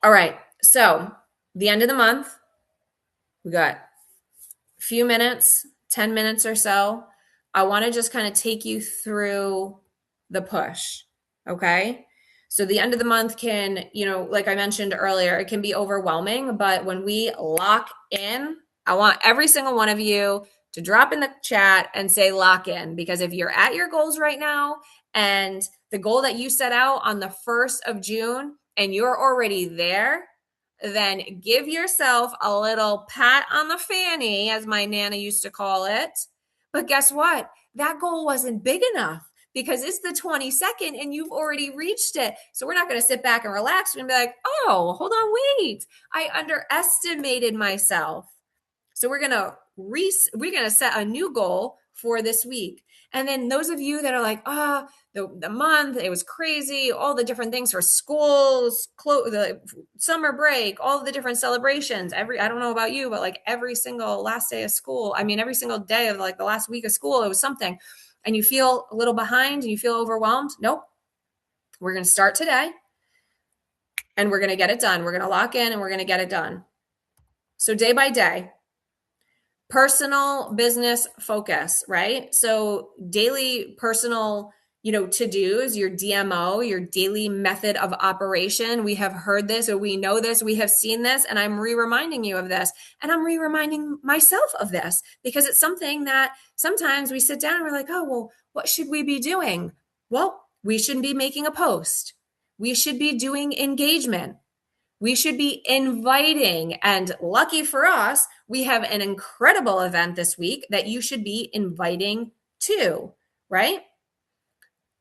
All right. So the end of the month, we got a few minutes, 10 minutes or so. I want to just kind of take you through the push. Okay. So the end of the month can, like I mentioned earlier, it can be overwhelming, but when we lock in, I want every single one of you to drop in the chat and say lock in, because if you're at your goals right now and the goal that you set out on the 1st of June and you're already there, then give yourself a little pat on the fanny, as my Nana used to call it. But guess what? That goal wasn't big enough because it's the 22nd and you've already reached it. So we're not going to sit back and relax and be like, oh, hold on, wait. I underestimated myself. So we're gonna set a new goal for this week. And then those of you that are like, the month, it was crazy, all the different things for schools, the summer break, all the different celebrations. I don't know about you, but like every single last day of school, every single day of like the last week of school, it was something. And you feel a little behind and you feel overwhelmed. Nope. We're gonna start today and we're gonna get it done. We're gonna lock in and we're gonna get it done. So day by day, personal business focus, right? So daily personal, to-dos, your DMO, your daily method of operation. We have heard this, or we know this, we have seen this, and I'm reminding you of this. And I'm reminding myself of this because it's something that sometimes we sit down and we're like, oh, well, what should we be doing? Well, we shouldn't be making a post. We should be doing engagement. We should be inviting, and lucky for us, we have an incredible event this week that you should be inviting to, right?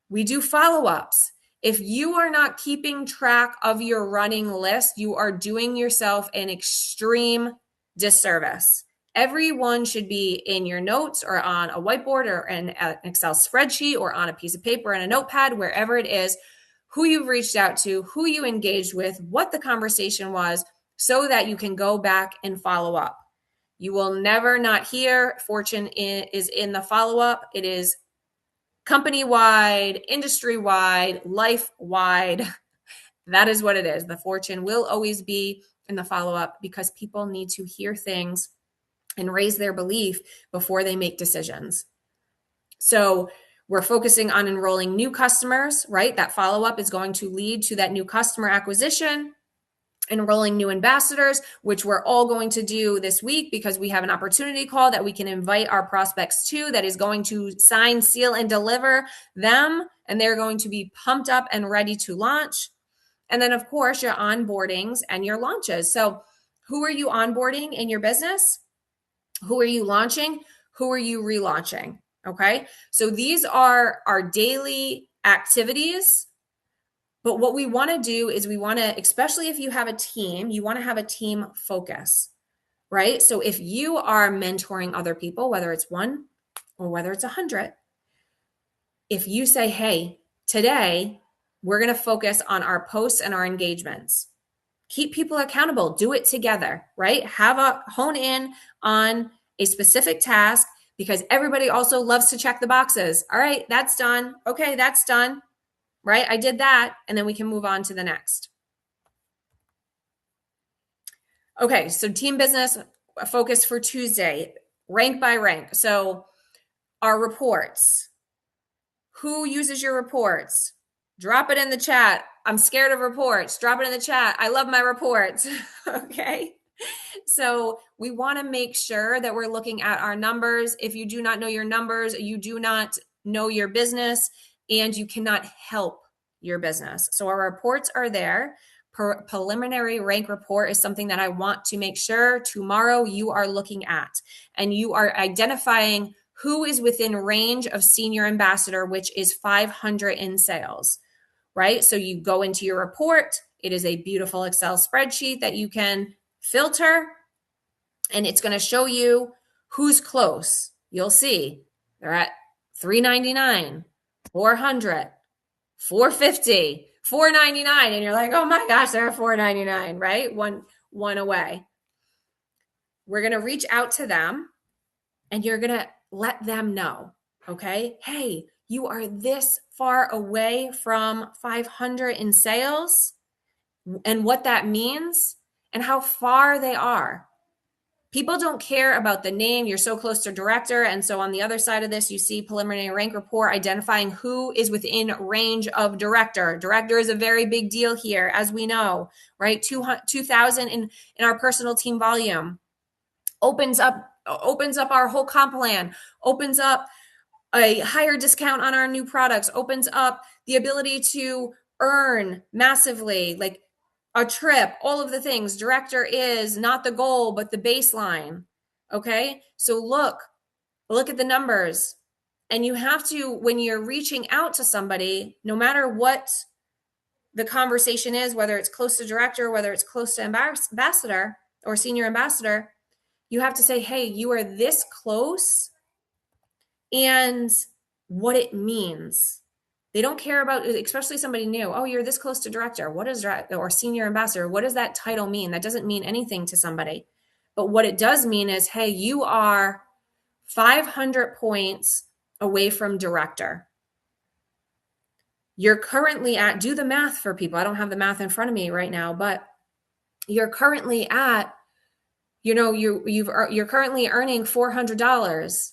We do follow-ups. If you are not keeping track of your running list, you are doing yourself an extreme disservice. Everyone should be in your notes or on a whiteboard or an Excel spreadsheet or on a piece of paper and a notepad, wherever it is, who you've reached out to, who you engaged with, what the conversation was, so that you can go back and follow up. You will never not hear fortune is in the follow-up. It is company-wide, industry-wide, life-wide. That is what it is. The fortune will always be in the follow-up because people need to hear things and raise their belief before they make decisions. So we're focusing on enrolling new customers, right? That follow-up is going to lead to that new customer acquisition, enrolling new ambassadors, which we're all going to do this week because we have an opportunity call that we can invite our prospects to that is going to sign, seal, and deliver them. And they're going to be pumped up and ready to launch. And then, of course, your onboardings and your launches. So who are you onboarding in your business? Who are you launching? Who are you relaunching? Okay. So these are our daily activities. But what we want to do is we want to, especially if you have a team, you want to have a team focus, right? So if you are mentoring other people, whether it's one or whether it's 100, if you say, hey, today we're going to focus on our posts and our engagements, keep people accountable, do it together, right? Hone in on a specific task because everybody also loves to check the boxes. All right, that's done. Okay, that's done, right? I did that. And then we can move on to the next. Okay, so team business focus for Tuesday, rank by rank. So our reports. Who uses your reports? Drop it in the chat. I'm scared of reports. Drop it in the chat. I love my reports. Okay. So we want to make sure that we're looking at our numbers. If you do not know your numbers, you do not know your business and you cannot help your business. So our reports are there. Preliminary rank report is something that I want to make sure tomorrow you are looking at and you are identifying who is within range of senior ambassador, which is 500 in sales, right? So you go into your report. It is a beautiful Excel spreadsheet that you can filter, and it's going to show you who's close. You'll see they're at 399, 400, 450, 499, and you're like, oh my gosh, they're at 499, right? One away. We're going to reach out to them, and you're going to let them know, okay? Hey, you are this far away from 500 in sales. and what that means and how far they are. People don't care about the name. You're so close to director. And so on the other side of this, you see preliminary rank report identifying who is within range of director. Director is a very big deal here, as we know, right? 2,000 in our personal team volume opens up our whole comp plan, opens up a higher discount on our new products, opens up the ability to earn massively, like a trip, all of the things. Director is not the goal, but the baseline. Okay. So look at the numbers. And you have to, when you're reaching out to somebody, no matter what the conversation is, whether it's close to director, whether it's close to ambassador or senior ambassador, you have to say, hey, you are this close and what it means. They don't care about, especially somebody new. Oh, you're this close to director. What is director or senior ambassador? What does that title mean? That doesn't mean anything to somebody. But what it does mean is, hey, you are 500 points away from director. You're currently at, do the math for people. I don't have the math in front of me right now, but you're currently at, you're currently earning $400.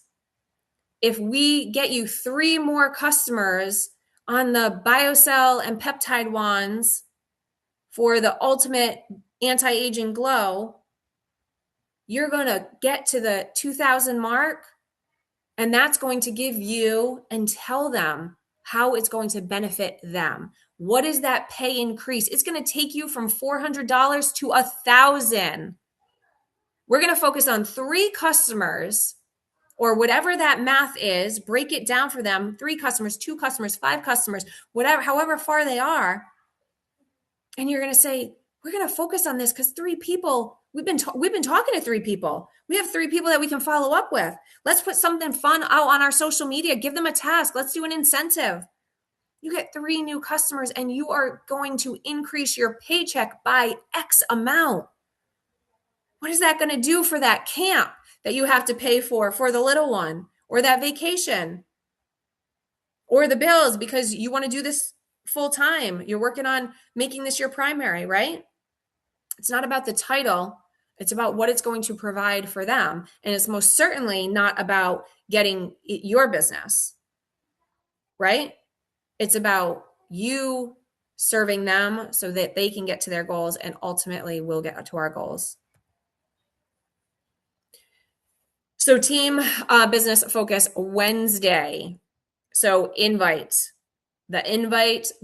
If we get you 3 more customers on the BioCell and peptide wands for the ultimate anti-aging glow, you're going to get to the 2,000 mark, and that's going to give you and tell them how it's going to benefit them. What is that pay increase? It's going to take you from $400 to $1,000. We're going to focus on 3 customers or whatever that math is, break it down for them, 3 customers, 2 customers, 5 customers, whatever, however far they are. And you're going to say, we're going to focus on this because 3 people, we've been talking to 3 people. We have 3 people that we can follow up with. Let's put something fun out on our social media. Give them a task. Let's do an incentive. You get 3 new customers and you are going to increase your paycheck by X amount. What is that going to do for that camp that you have to pay for the little one, or that vacation, or the bills because you want to do this full time? You're working on making this your primary, right? It's not about the title. It's about what it's going to provide for them. And it's most certainly not about getting your business, right? It's about you serving them so that they can get to their goals, and ultimately we'll get to our goals. So team business focus Wednesday. So the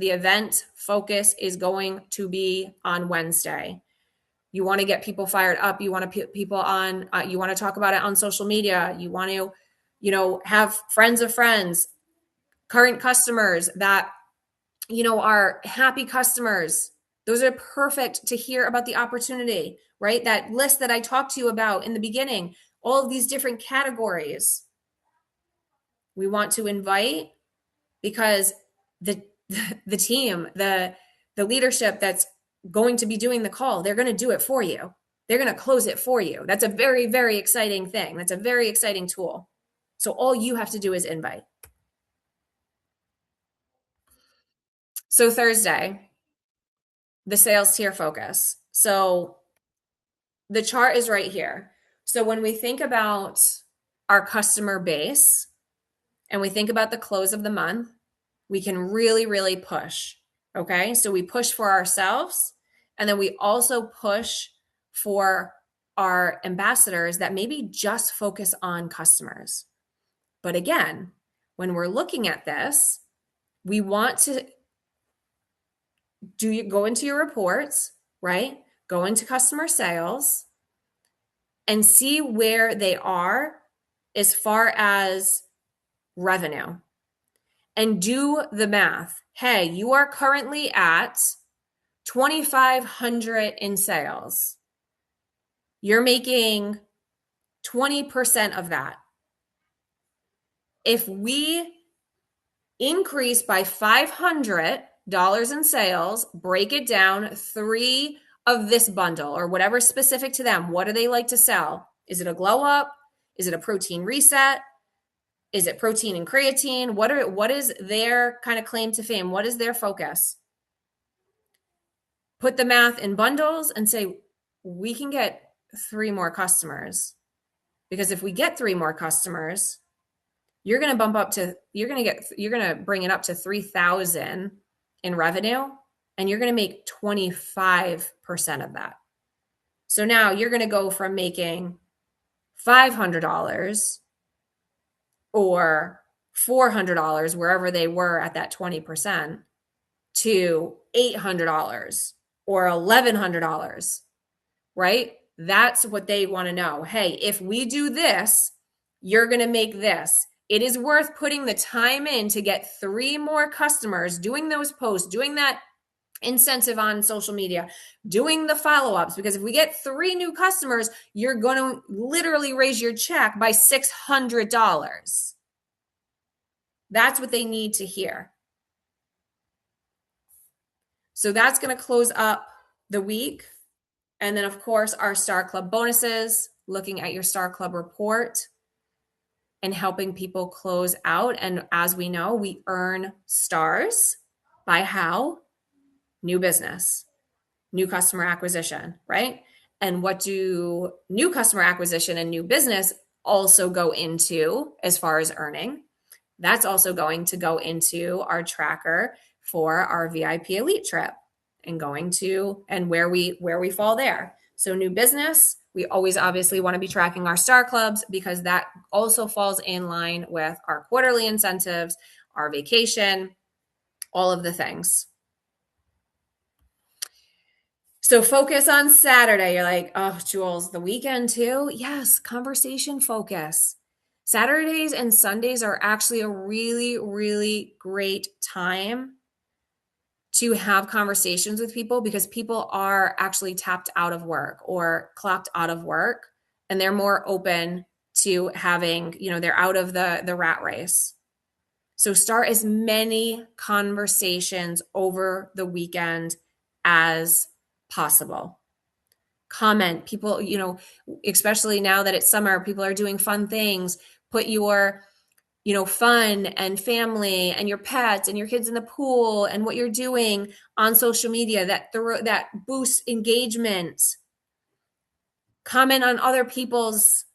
event focus is going to be on Wednesday. You want to get people fired up. You want to put people on, you want to talk about it on social media. You want to, have friends of friends, current customers that, are happy customers. Those are perfect to hear about the opportunity, right? That list that I talked to you about in the beginning, all of these different categories. We want to invite because the team, the leadership that's going to be doing the call, they're going to do it for you. They're going to close it for you. That's a very, very exciting thing. That's a very exciting tool. So all you have to do is invite. So Thursday, the sales tier focus. So the chart is right here. So when we think about our customer base and we think about the close of the month, we can really, really push. Okay. So we push for ourselves, and then we also push for our ambassadors that maybe just focus on customers. But again, when we're looking at this, we want to go into your reports, right? Go into customer sales and see where they are as far as revenue, and do the math. Hey, you are currently at 2,500 in sales. You're making 20% of that. If we increase by $500 in sales, break it down, 3 of this bundle or whatever specific to them. What do they like to sell? Is it a glow up? Is it a protein reset? Is it protein and creatine? What is their kind of claim to fame? What is their focus? put the math in bundles and say, we can get 3 more customers. Because if we get 3 more customers, you're going to bring it up to 3,000 in revenue, and you're going to make 25% of that. So now you're going to go from making $500 or $400, wherever they were at that 20%, to $800 or $1,100, right? That's what they want to know. Hey, if we do this, you're going to make this. It is worth putting the time in to get 3 more customers, doing those posts, doing that incentive on social media, doing the follow-ups, because if we get 3 new customers, you're going to literally raise your check by $600. That's what they need to hear. So that's going to close up the week. And then, of course, our Star Club bonuses, looking at your Star Club report and helping people close out. And as we know, we earn stars by how? New business, new customer acquisition, right? And what do new customer acquisition and new business also go into as far as earning? That's also going to go into our tracker for our VIP elite trip and where we fall there. So new business, we always obviously want to be tracking our Star Clubs, because that also falls in line with our quarterly incentives, our vacation, all of the things. So focus on Saturday. You're like, oh, Jules, the weekend too? Yes, conversation focus. Saturdays and Sundays are actually a really, really great time to have conversations with people, because people are actually tapped out of work or clocked out of work, and they're more open to having, they're out of the rat race. So start as many conversations over the weekend as possible. Comment. People, especially now that it's summer, people are doing fun things. Put your fun and family and your pets and your kids in the pool and what you're doing on social media that boosts engagement. Comment on other people's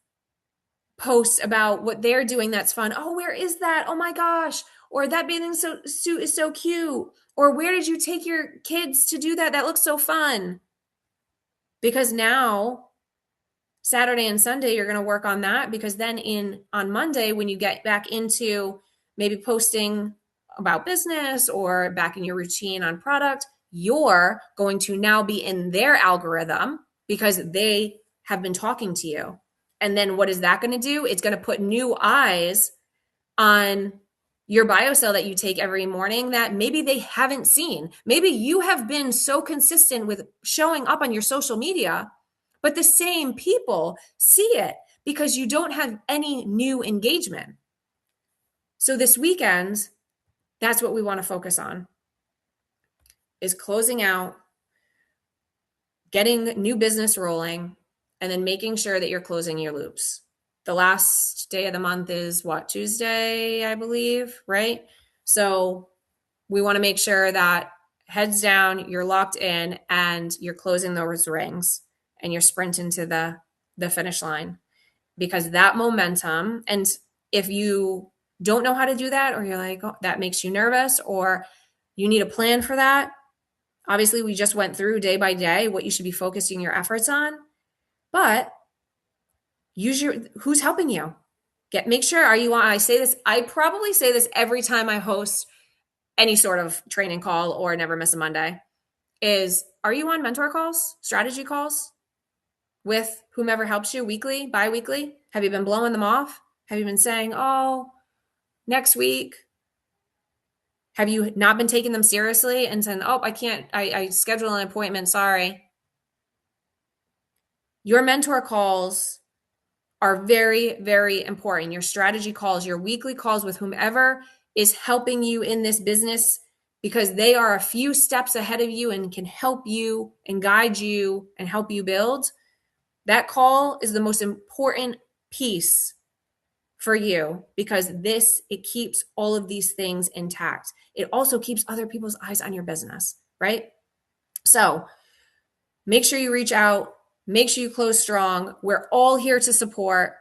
posts about what they're doing that's fun. Oh, where is that? Oh my gosh. Or that bathing suit is so cute. Or where did you take your kids to do that? That looks so fun. Because now Saturday and Sunday, you're going to work on that, because then on Monday, when you get back into maybe posting about business or back in your routine on product, you're going to now be in their algorithm because they have been talking to you. And then what is that going to do? It's going to put new eyes on your bio cell that you take every morning that maybe they haven't seen. Maybe you have been so consistent with showing up on your social media, but the same people see it because you don't have any new engagement. So this weekend, that's what we want to focus on, is closing out, getting new business rolling, and then making sure that you're closing your loops. The last day of the month is what? Tuesday, I believe, right? So we want to make sure that heads down, you're locked in, and you're closing those rings and you're sprinting to the finish line, because that momentum, and if you don't know how to do that, or you're like, oh, that makes you nervous, or you need a plan for that, obviously we just went through day by day what you should be focusing your efforts on, but who's helping you? Make sure, I probably say this every time I host any sort of training call or Never Miss a Monday, is, are you on mentor calls, strategy calls with whomever helps you weekly, bi-weekly? Have you been blowing them off? Have you been saying, oh, next week? Have you not been taking them seriously and saying, oh, I can't, I schedule an appointment, sorry. Your mentor calls are very, very important. Your strategy calls, your weekly calls with whomever is helping you in this business, because they are a few steps ahead of you and can help you and guide you and help you build. That call is the most important piece for you, because it keeps all of these things intact. It also keeps other people's eyes on your business, right? So make sure you reach out, make sure you close strong. We're all here to support.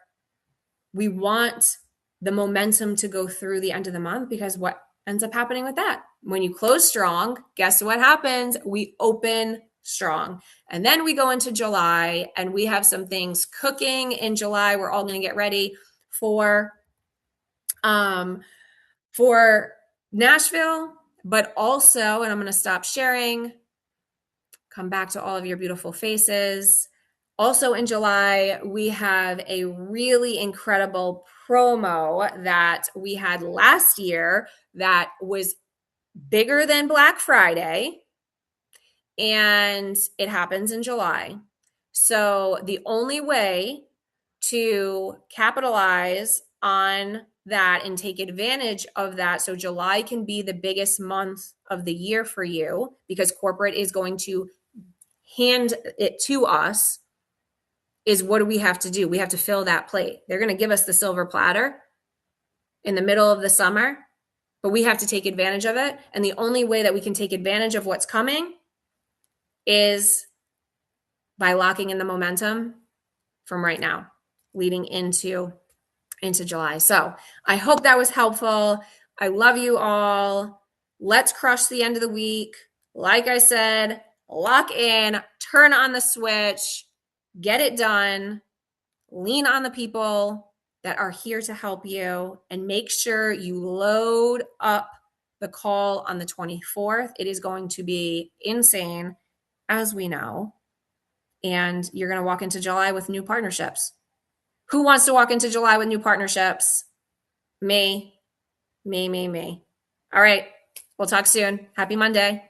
We want the momentum to go through the end of the month, because what ends up happening with that? When you close strong, guess what happens? We open strong. And then we go into July and we have some things cooking in July. We're all going to get ready for um for Nashville, but also, and I'm going to stop sharing, come back to all of your beautiful faces. Also in July, we have a really incredible promo that we had last year that was bigger than Black Friday, and it happens in July. So the only way to capitalize on that and take advantage of that, so July can be the biggest month of the year for you, because corporate is going to hand it to us, is what do we have to do? We have to fill that plate. They're going to give us the silver platter in the middle of the summer, but we have to take advantage of it. And the only way that we can take advantage of what's coming is by locking in the momentum from right now, leading into July. So I hope that was helpful. I love you all. Let's crush the end of the week. Like I said, lock in, turn on the switch, get it done, lean on the people that are here to help you, and make sure you load up the call on the 24th. It is going to be insane, as we know. And you're going to walk into July with new partnerships. Who wants to walk into July with new partnerships? Me. All right. We'll talk soon. Happy Monday.